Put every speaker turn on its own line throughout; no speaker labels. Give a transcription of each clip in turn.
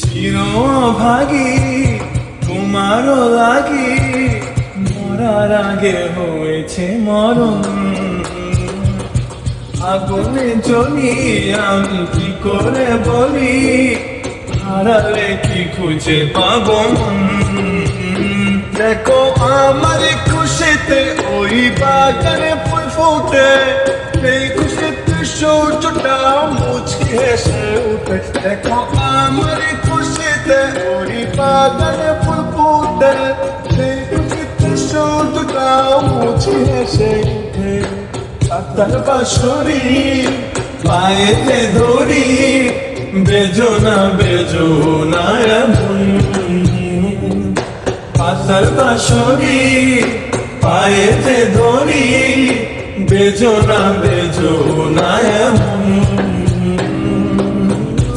চিরভাগী তোমারও লাগি, মরার আগে হয়েছে মরণ। আগুনে জ্বলি আমি কি করে বলি, হারালে কি খুঁজে পাবো মন। দেখো আমার খুশিতে ওই বাগানে ফুল ফোটে, এই খুশিতে সূর্যটা মুচকি হেসে উঠে। দেখো আমার খুশিতে ওই বাগানে ফুল ফোটে, এই খুশিতে সূর্যটা মুচকি হেসে উঠে। তার বাঁশরি পায়েতে ধরি, বেজোনা বেজোনা পাতার বাঁশরি পায়েতে ধরি, বেজোনা বেজোনা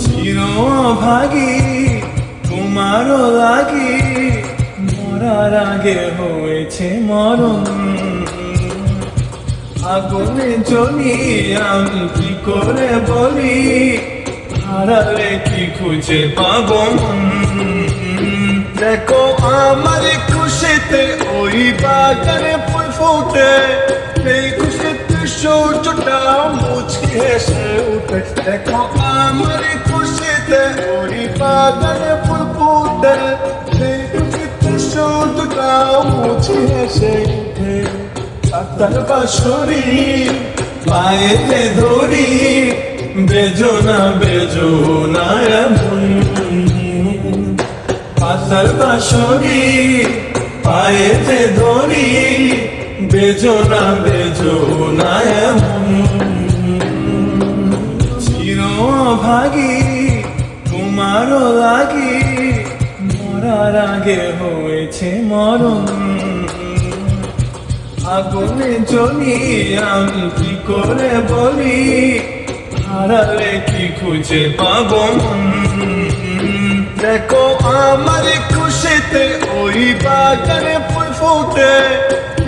চিরভাগী তোমারও লাগি, মরার আগে হয়েছে মরণ। আগুনে জ্বলি আমি কি করে বলি, হারালে কি খুঁজে পাবো মন। দেখো আমার খুশিতে ওই বাগানে ফুল ফোটে, এই খুশিতে সূর্যটা মুচকি হেসে উঠে। দেখো আমার খুশিতে ওই বাগানে ফুল ফোটে, এই খুশিতে সূর্যটা মুচকি হেসে উঠে। তার বাঁশরি পায়েতে ধরি, বেজোনা বেজোনা পাতার বাঁশরি পায়েতে ধরি, বেজোনা বেজোনা চিরভাগী তোমারও লাগি, মরার আগে হয়েছে মরণ। আগুনে জ্বলি আমি কি করে বলি, হারালে কি খুঁজে পাবো মন। দেখো আমার খুশিতে ওই বাগানে ফুল ফোটে,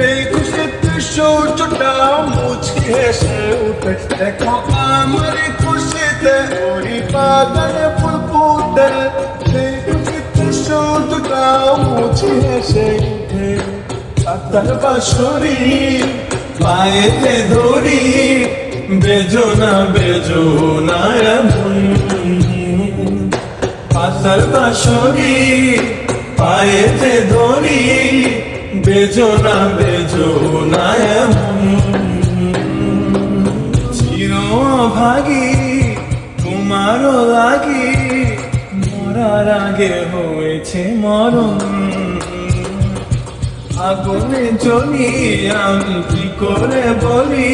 এই খুশিতে সূর্যটা মুচকি হেসে উঠে। দেখো আমার খুশিতে ওই বাগানে ফুল ফোটে, এই খুশিতে সূর্যটা মুচকি হেসে উঠে। তার বাঁশরি পায়েতে ধরি, বেজোনা বেজোনা পাতার বাঁশরি পায়েতে ধরি, বেজোনা বেজোনা চিরভাগী তোমারও লাগি, মরার আগে হয়েছে মরণ। আগুনে জ্বলি আমি কি করে বলি,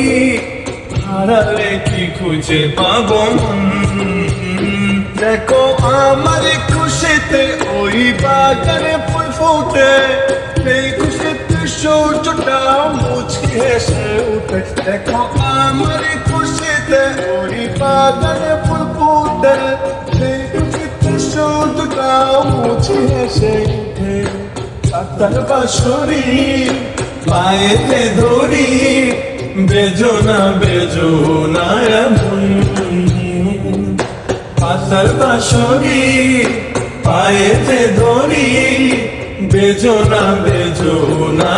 হারালে কি খুঁজে পাবো মন। দেখো আমার খুশিতে ওই বাগানে ফুল ফোটে, এই খুশিতে সূর্যটা মুচকি হেসে উঠে। দেখো আমার খুশিতে ওই বাগানে ফুল ফোটে, এই খুশিতে সূর্যটা মুচকি হেসে উঠে। তার বাঁশরি পায়েতে ধরি, বেজোনা বেজোনা পাতার বাঁশরি পায়েতে ধরি, বেজোনা বেজোনা